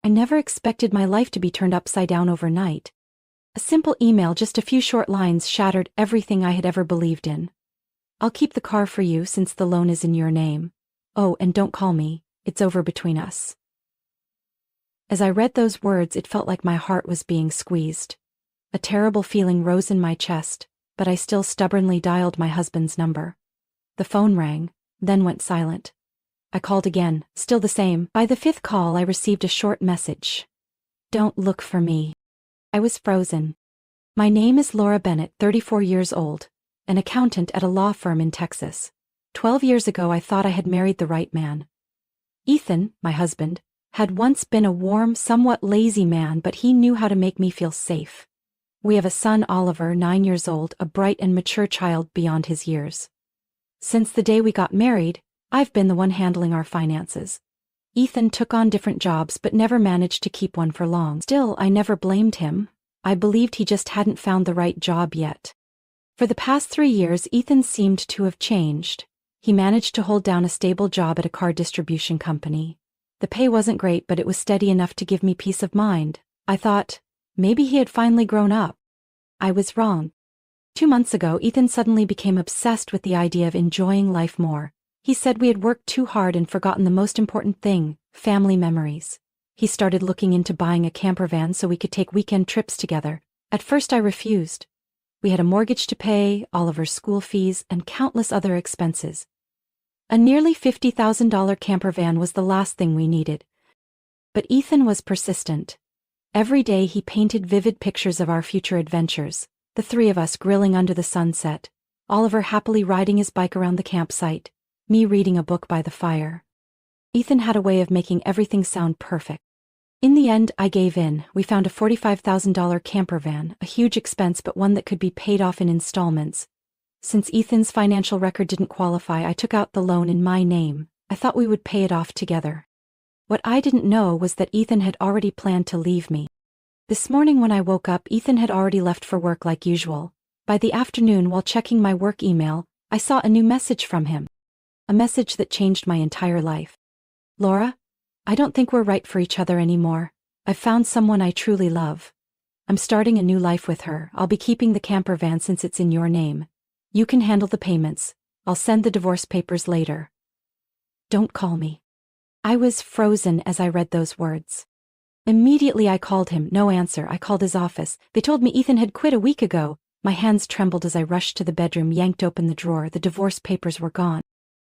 I never expected my life to be turned upside down overnight. A simple email, just a few short lines, shattered everything I had ever believed in. I'll keep the car for you since the loan is in your name. Oh, and don't call me, it's over between us. As I read those words, it felt like my heart was being squeezed. A terrible feeling rose in my chest, but I still stubbornly dialed my husband's number. The phone rang, then went silent. I called again, still the same. By the fifth call, I received a short message. Don't look for me. I was frozen. My name is Laura Bennett, 34 years old, an accountant at a law firm in Texas. 12 years ago, I thought I had married the right man. Ethan, my husband, had once been a warm, somewhat lazy man, but he knew how to make me feel safe. We have a son, Oliver, 9 years old, a bright and mature child beyond his years. Since the day we got married, I've been the one handling our finances. Ethan took on different jobs but never managed to keep one for long. Still, I never blamed him. I believed he just hadn't found the right job yet. For the past 3 years, Ethan seemed to have changed. He managed to hold down a stable job at a car distribution company. The pay wasn't great, but it was steady enough to give me peace of mind. I thought, maybe he had finally grown up. I was wrong. 2 months ago, Ethan suddenly became obsessed with the idea of enjoying life more. He said we had worked too hard and forgotten the most important thing, family memories. He started looking into buying a camper van so we could take weekend trips together. At first I refused. We had a mortgage to pay, Oliver's school fees, and countless other expenses. A nearly $50,000 camper van was the last thing we needed. But Ethan was persistent. Every day he painted vivid pictures of our future adventures, the three of us grilling under the sunset, Oliver happily riding his bike around the campsite, me reading a book by the fire. Ethan had a way of making everything sound perfect. In the end, I gave in. We found a $45,000 camper van, a huge expense but one that could be paid off in installments. Since Ethan's financial record didn't qualify, I took out the loan in my name. I thought we would pay it off together. What I didn't know was that Ethan had already planned to leave me. This morning when I woke up, Ethan had already left for work like usual. By the afternoon, while checking my work email, I saw a new message from him. A message that changed my entire life. Laura, I don't think we're right for each other anymore. I've found someone I truly love. I'm starting a new life with her. I'll be keeping the camper van since it's in your name. You can handle the payments. I'll send the divorce papers later. Don't call me. I was frozen as I read those words. Immediately I called him, no answer. I called his office. They told me Ethan had quit a week ago. My hands trembled as I rushed to the bedroom, yanked open the drawer. The divorce papers were gone.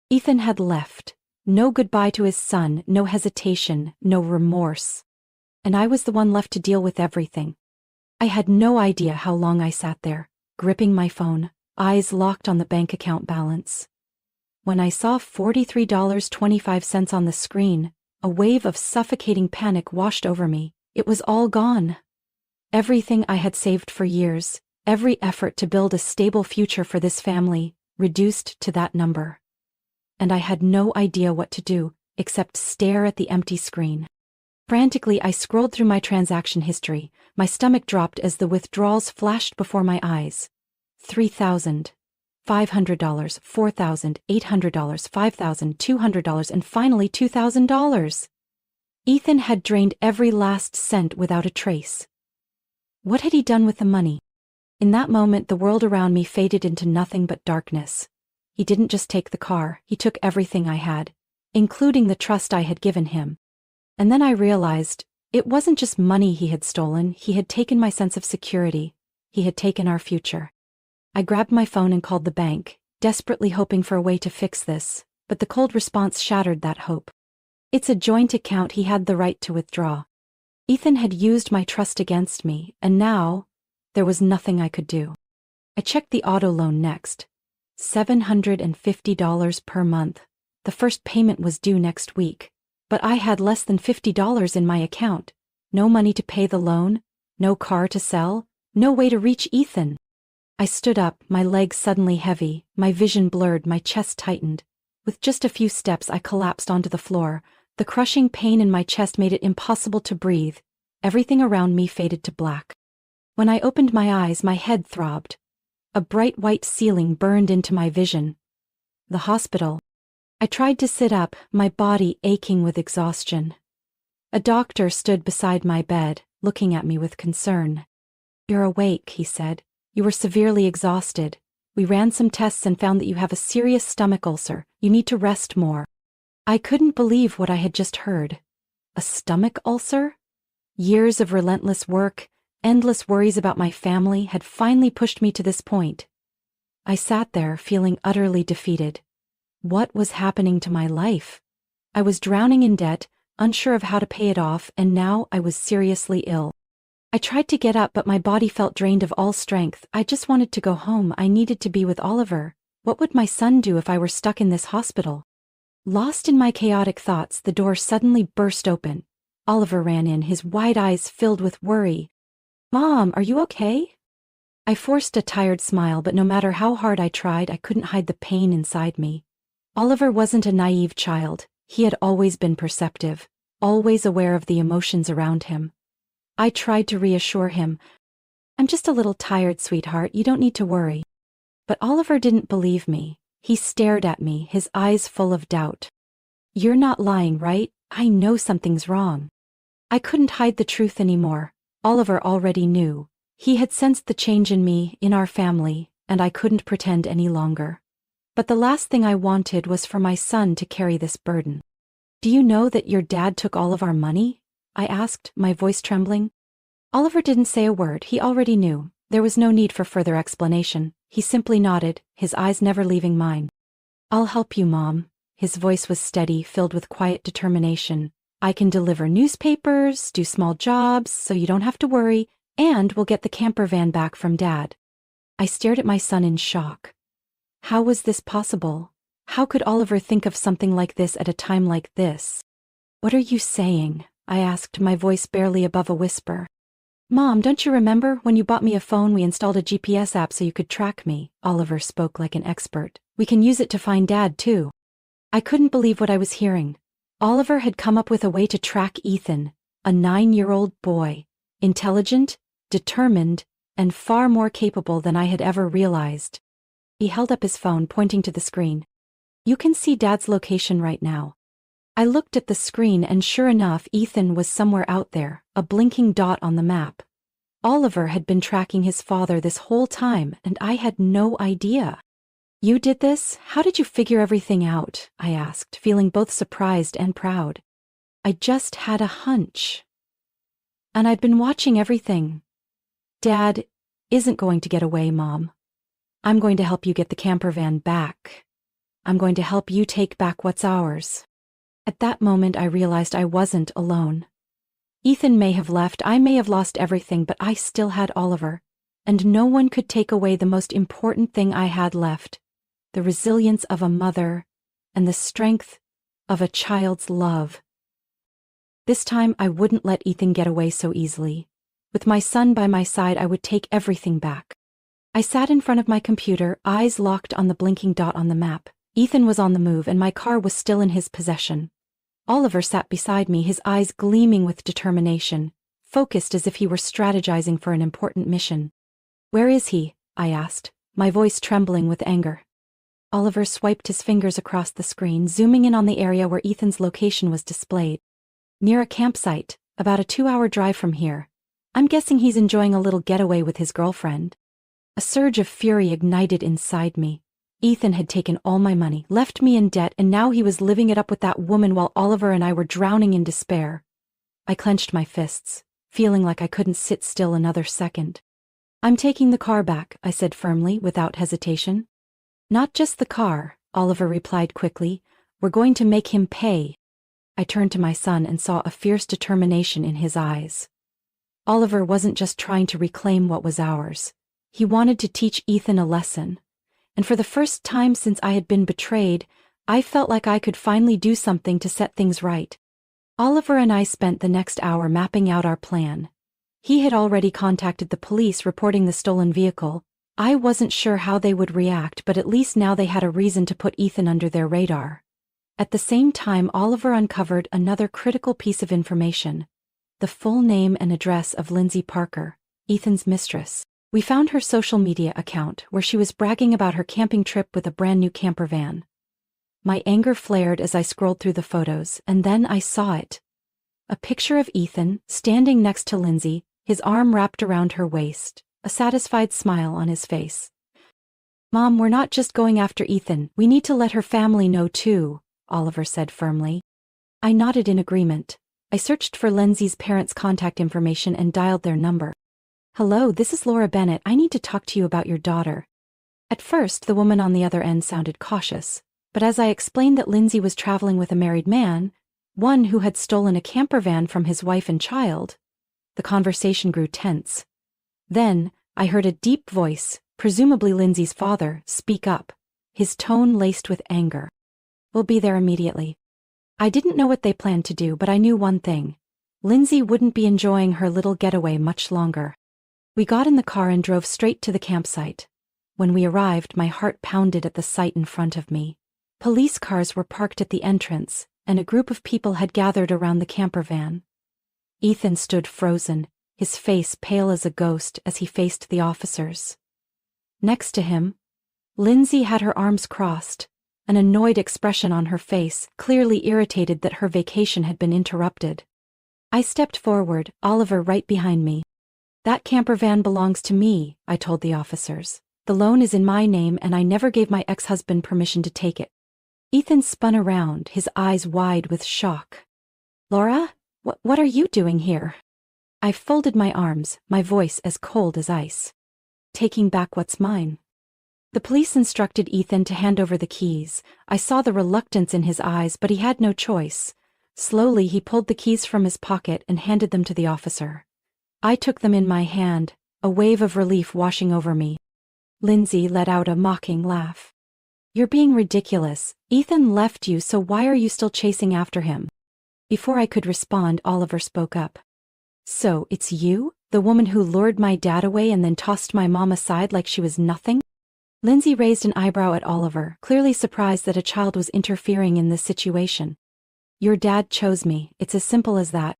Ethan had left. No goodbye to his son, no hesitation, no remorse. And I was the one left to deal with everything. I had no idea how long I sat there, gripping my phone, eyes locked on the bank account balance. When I saw $43.25 on the screen, a wave of suffocating panic washed over me. It was all gone. Everything I had saved for years, every effort to build a stable future for this family, reduced to that number. And I had no idea what to do, except stare at the empty screen. Frantically, I scrolled through my transaction history. My stomach dropped as the withdrawals flashed before my eyes. $3,500, $4,800, $5,200, and finally $2,000. Ethan had drained every last cent without a trace. What had he done with the money? In that moment, the world around me faded into nothing but darkness. He didn't just take the car, he took everything I had, including the trust I had given him. And then I realized, it wasn't just money he had stolen, he had taken my sense of security. He had taken our future. I grabbed my phone and called the bank, desperately hoping for a way to fix this, but the cold response shattered that hope. It's a joint account, he had the right to withdraw. Ethan had used my trust against me, and now, there was nothing I could do. I checked the auto loan next. $750 per month. The first payment was due next week. But I had less than $50 in my account. No money to pay the loan, no car to sell, no way to reach Ethan. I stood up, my legs suddenly heavy, my vision blurred, my chest tightened. With just a few steps, I collapsed onto the floor. The crushing pain in my chest made it impossible to breathe. Everything around me faded to black. When I opened my eyes, my head throbbed. A bright white ceiling burned into my vision. The hospital. I tried to sit up, my body aching with exhaustion. A doctor stood beside my bed, looking at me with concern. "You're awake," he said. "You were severely exhausted. We ran some tests and found that you have a serious stomach ulcer. You need to rest more." I couldn't believe what I had just heard. A stomach ulcer? Years of relentless work, endless worries about my family had finally pushed me to this point. I sat there feeling utterly defeated. What was happening to my life? I was drowning in debt, unsure of how to pay it off, and now I was seriously ill. I tried to get up, but my body felt drained of all strength. I just wanted to go home. I needed to be with Oliver. What would my son do if I were stuck in this hospital? Lost in my chaotic thoughts, the door suddenly burst open. Oliver ran in, his wide eyes filled with worry. "Mom, are you okay?" I forced a tired smile, but no matter how hard I tried, I couldn't hide the pain inside me. Oliver wasn't a naive child. He had always been perceptive, always aware of the emotions around him. I tried to reassure him. "I'm just a little tired, sweetheart. You don't need to worry." But Oliver didn't believe me. He stared at me, his eyes full of doubt. "You're not lying, right? I know something's wrong." I couldn't hide the truth anymore. Oliver already knew. He had sensed the change in me, in our family, and I couldn't pretend any longer. But the last thing I wanted was for my son to carry this burden. "Do you know that your dad took all of our money?" I asked, my voice trembling. Oliver didn't say a word. He already knew. There was no need for further explanation. He simply nodded, his eyes never leaving mine. "I'll help you, Mom." His voice was steady, filled with quiet determination. "I can deliver newspapers, do small jobs, so you don't have to worry, and we'll get the camper van back from Dad." I stared at my son in shock. How was this possible? How could Oliver think of something like this at a time like this? "What are you saying?" I asked, my voice barely above a whisper. "Mom, don't you remember when you bought me a phone, we installed a GPS app so you could track me?" Oliver spoke like an expert. "We can use it to find Dad, too." I couldn't believe what I was hearing. Oliver had come up with a way to track Ethan, a 9-year-old boy, intelligent, determined, and far more capable than I had ever realized. He held up his phone, pointing to the screen. "You can see Dad's location right now." I looked at the screen, and sure enough, Ethan was somewhere out there, a blinking dot on the map. Oliver had been tracking his father this whole time, and I had no idea. "You did this? How did you figure everything out?" I asked, feeling both surprised and proud. "I just had a hunch. And I'd been watching everything. Dad isn't going to get away, Mom. I'm going to help you get the camper van back. I'm going to help you take back what's ours." At that moment, I realized I wasn't alone. Ethan may have left, I may have lost everything, but I still had Oliver, and no one could take away the most important thing I had left: the resilience of a mother and the strength of a child's love. This time, I wouldn't let Ethan get away so easily. With my son by my side, I would take everything back. I sat in front of my computer, eyes locked on the blinking dot on the map. Ethan was on the move, and my car was still in his possession. Oliver sat beside me, his eyes gleaming with determination, focused as if he were strategizing for an important mission. "Where is he?" I asked, my voice trembling with anger. Oliver swiped his fingers across the screen, zooming in on the area where Ethan's location was displayed. "Near a campsite, about a 2-hour drive from here. I'm guessing he's enjoying a little getaway with his girlfriend." A surge of fury ignited inside me. Ethan had taken all my money, left me in debt, and now he was living it up with that woman while Oliver and I were drowning in despair. I clenched my fists, feeling like I couldn't sit still another second. "I'm taking the car back," I said firmly, without hesitation. "Not just the car," Oliver replied quickly. "We're going to make him pay." I turned to my son and saw a fierce determination in his eyes. Oliver wasn't just trying to reclaim what was ours. He wanted to teach Ethan a lesson. And for the first time since I had been betrayed, I felt like I could finally do something to set things right. Oliver and I spent the next hour mapping out our plan. He had already contacted the police reporting the stolen vehicle. I wasn't sure how they would react, but at least now they had a reason to put Ethan under their radar. At the same time, Oliver uncovered another critical piece of information: the full name and address of Lindsay Parker, Ethan's mistress. We found her social media account, where she was bragging about her camping trip with a brand new camper van. My anger flared as I scrolled through the photos, and then I saw it. A picture of Ethan, standing next to Lindsay, his arm wrapped around her waist, a satisfied smile on his face. "Mom, we're not just going after Ethan, we need to let her family know too," Oliver said firmly. I nodded in agreement. I searched for Lindsay's parents' contact information and dialed their number. "Hello, this is Laura Bennett. I need to talk to you about your daughter." At first, the woman on the other end sounded cautious, but as I explained that Lindsay was traveling with a married man, one who had stolen a camper van from his wife and child, the conversation grew tense. Then, I heard a deep voice, presumably Lindsay's father, speak up, his tone laced with anger. "We'll be there immediately." I didn't know what they planned to do, but I knew one thing. Lindsay wouldn't be enjoying her little getaway much longer. We got in the car and drove straight to the campsite. When we arrived, my heart pounded at the sight in front of me. Police cars were parked at the entrance, and a group of people had gathered around the camper van. Ethan stood frozen, his face pale as a ghost as he faced the officers. Next to him, Lindsay had her arms crossed, an annoyed expression on her face, clearly irritated that her vacation had been interrupted. I stepped forward, Oliver right behind me. "That camper van belongs to me," I told the officers. "The loan is in my name and I never gave my ex-husband permission to take it." Ethan spun around, his eyes wide with shock. "Laura, what are you doing here?" I folded my arms, my voice as cold as ice. "Taking back what's mine." The police instructed Ethan to hand over the keys. I saw the reluctance in his eyes, but he had no choice. Slowly he pulled the keys from his pocket and handed them to the officer. I took them in my hand, a wave of relief washing over me. Lindsay let out a mocking laugh. "You're being ridiculous. Ethan left you, so why are you still chasing after him?" Before I could respond, Oliver spoke up. "So, it's you, the woman who lured my dad away and then tossed my mom aside like she was nothing?" Lindsay raised an eyebrow at Oliver, clearly surprised that a child was interfering in this situation. "Your dad chose me, it's as simple as that."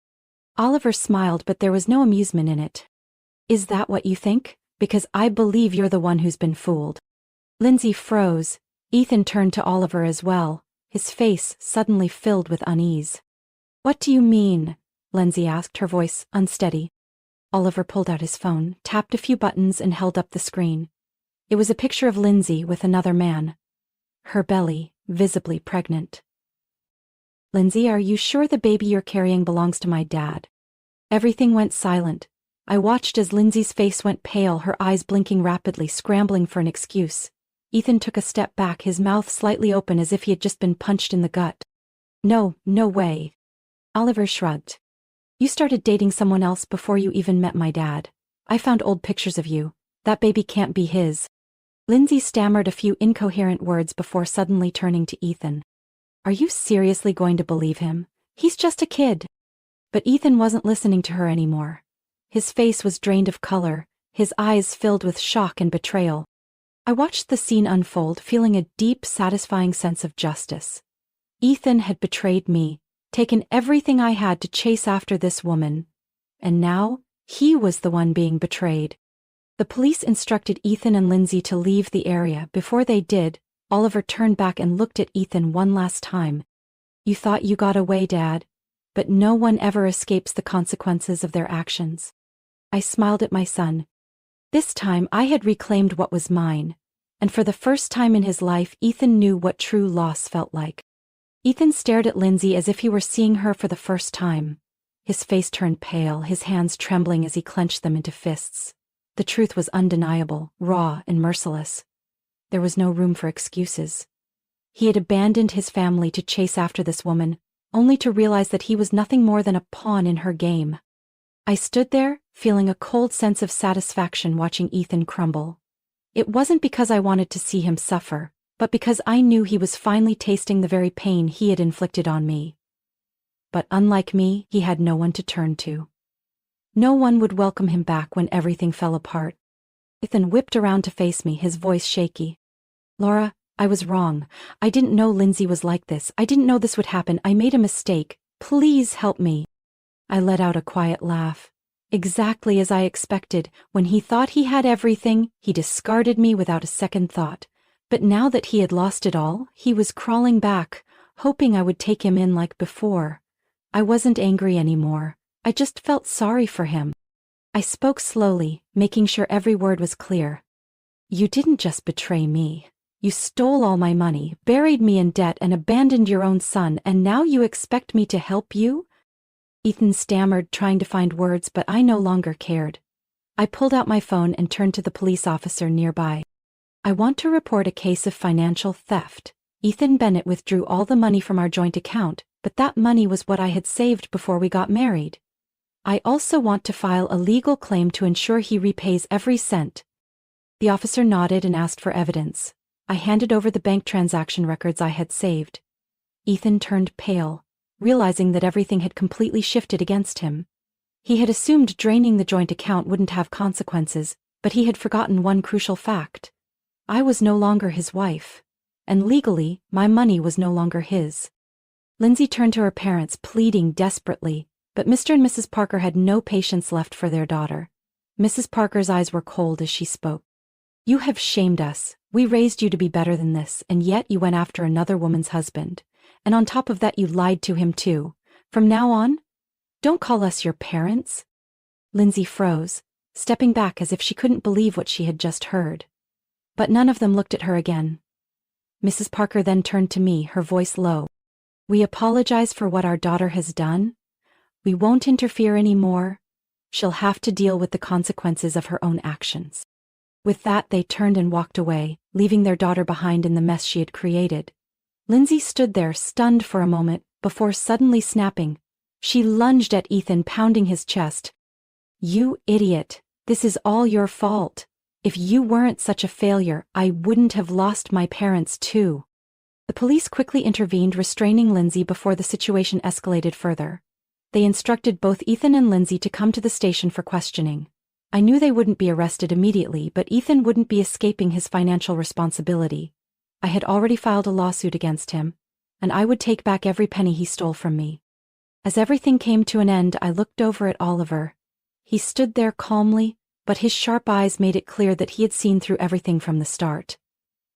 Oliver smiled, but there was no amusement in it. "Is that what you think? Because I believe you're the one who's been fooled." Lindsay froze. Ethan turned to Oliver as well, his face suddenly filled with unease. "What do you mean?" Lindsay asked, her voice unsteady. Oliver pulled out his phone, tapped a few buttons and held up the screen. It was a picture of Lindsay with another man. Her belly, visibly pregnant. "Lindsay, are you sure the baby you're carrying belongs to my dad?" Everything went silent. I watched as Lindsay's face went pale, her eyes blinking rapidly, scrambling for an excuse. Ethan took a step back, his mouth slightly open as if he had just been punched in the gut. No way." Oliver shrugged. "You started dating someone else before you even met my dad. I found old pictures of you. That baby can't be his." Lindsay stammered a few incoherent words before suddenly turning to Ethan. "Are you seriously going to believe him? He's just a kid." But Ethan wasn't listening to her anymore. His face was drained of color, his eyes filled with shock and betrayal. I watched the scene unfold, feeling a deep, satisfying sense of justice. Ethan had betrayed me, taken everything I had to chase after this woman. And now, he was the one being betrayed. The police instructed Ethan and Lindsay to leave the area. Before they did, Oliver turned back and looked at Ethan one last time. "You thought you got away, Dad. But no one ever escapes the consequences of their actions." I smiled at my son. This time I had reclaimed what was mine, and for the first time in his life Ethan knew what true loss felt like. Ethan stared at Lindsay as if he were seeing her for the first time. His face turned pale, his hands trembling as he clenched them into fists. The truth was undeniable, raw, and merciless. There was no room for excuses. He had abandoned his family to chase after this woman, only to realize that he was nothing more than a pawn in her game. I stood there, feeling a cold sense of satisfaction watching Ethan crumble. It wasn't because I wanted to see him suffer, but because I knew he was finally tasting the very pain he had inflicted on me. But unlike me, he had no one to turn to. No one would welcome him back when everything fell apart. Ethan whipped around to face me, his voice shaky. "Laura, I was wrong. I didn't know Lindsay was like this. I didn't know this would happen. I made a mistake. Please help me." I let out a quiet laugh. Exactly as I expected, when he thought he had everything, he discarded me without a second thought. But now that he had lost it all, he was crawling back, hoping I would take him in like before. I wasn't angry anymore. I just felt sorry for him. I spoke slowly, making sure every word was clear. You didn't just betray me. You stole all my money, buried me in debt, and abandoned your own son, and now you expect me to help you? Ethan stammered, trying to find words, but I no longer cared. I pulled out my phone and turned to the police officer nearby. I want to report a case of financial theft. Ethan Bennett withdrew all the money from our joint account, but that money was what I had saved before we got married. I also want to file a legal claim to ensure he repays every cent. The officer nodded and asked for evidence. I handed over the bank transaction records I had saved. Ethan turned pale, realizing that everything had completely shifted against him. He had assumed draining the joint account wouldn't have consequences, but he had forgotten one crucial fact. I was no longer his wife. And legally, my money was no longer his. Lindsay turned to her parents, pleading desperately, but Mr. and Mrs. Parker had no patience left for their daughter. Mrs. Parker's eyes were cold as she spoke. You have shamed us. We raised you to be better than this, and yet you went after another woman's husband. And on top of that, you lied to him too. From now on, don't call us your parents. Lindsay froze, stepping back as if she couldn't believe what she had just heard. But none of them looked at her again. Mrs. Parker then turned to me, her voice low. We apologize for what our daughter has done. We won't interfere anymore. She'll have to deal with the consequences of her own actions. With that, they turned and walked away, leaving their daughter behind in the mess she had created. Lindsay stood there, stunned for a moment, before suddenly snapping. She lunged at Ethan, pounding his chest. You idiot! This is all your fault. If you weren't such a failure, I wouldn't have lost my parents too. The police quickly intervened, restraining Lindsay before the situation escalated further. They instructed both Ethan and Lindsay to come to the station for questioning. I knew they wouldn't be arrested immediately, but Ethan wouldn't be escaping his financial responsibility. I had already filed a lawsuit against him, and I would take back every penny he stole from me. As everything came to an end, I looked over at Oliver. He stood there calmly, but his sharp eyes made it clear that he had seen through everything from the start.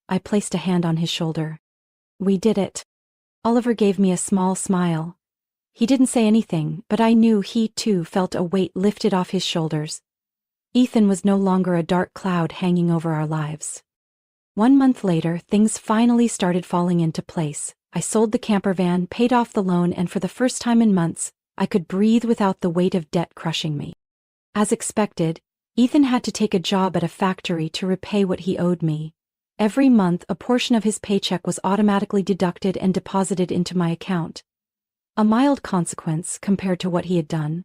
I placed a hand on his shoulder. We did it. Oliver gave me a small smile. He didn't say anything, but I knew he too felt a weight lifted off his shoulders. Ethan was no longer a dark cloud hanging over our lives. 1 month later, things finally started falling into place. I sold the camper van, paid off the loan, and for the first time in months, I could breathe without the weight of debt crushing me. As expected, Ethan had to take a job at a factory to repay what he owed me. Every month, a portion of his paycheck was automatically deducted and deposited into my account. A mild consequence compared to what he had done.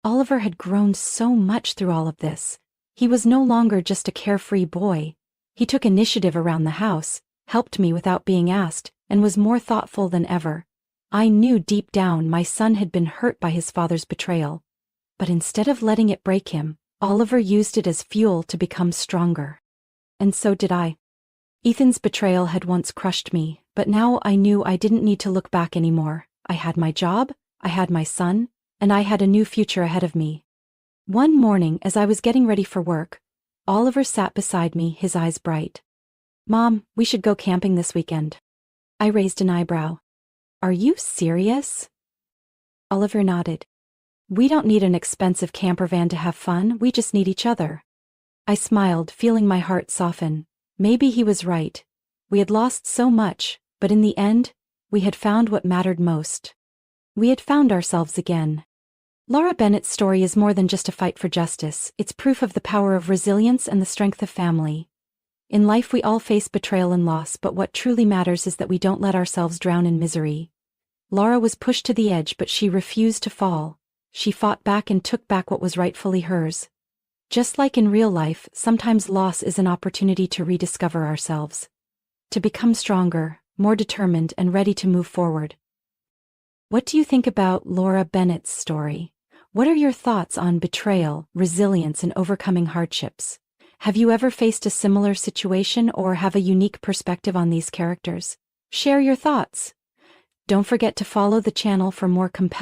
Oliver had grown so much through all of this. He was no longer just a carefree boy. He took initiative around the house, helped me without being asked, and was more thoughtful than ever. I knew deep down my son had been hurt by his father's betrayal. But instead of letting it break him, Oliver used it as fuel to become stronger. And so did I. Ethan's betrayal had once crushed me, but now I knew I didn't need to look back anymore. I had my job, I had my son, and I had a new future ahead of me. One morning, as I was getting ready for work, Oliver sat beside me, his eyes bright. Mom, we should go camping this weekend. I raised an eyebrow. Are you serious? Oliver nodded. We don't need an expensive camper van to have fun, we just need each other. I smiled, feeling my heart soften. Maybe he was right. We had lost so much, but in the end, we had found what mattered most. We had found ourselves again. Laura Bennett's story is more than just a fight for justice, it's proof of the power of resilience and the strength of family. In life we all face betrayal and loss, but what truly matters is that we don't let ourselves drown in misery. Laura was pushed to the edge, but she refused to fall. She fought back and took back what was rightfully hers. Just like in real life, sometimes loss is an opportunity to rediscover ourselves. To become stronger, more determined, and ready to move forward. What do you think about Laura Bennett's story? What are your thoughts on betrayal, resilience, and overcoming hardships? Have you ever faced a similar situation or have a unique perspective on these characters? Share your thoughts. Don't forget to follow the channel for more compelling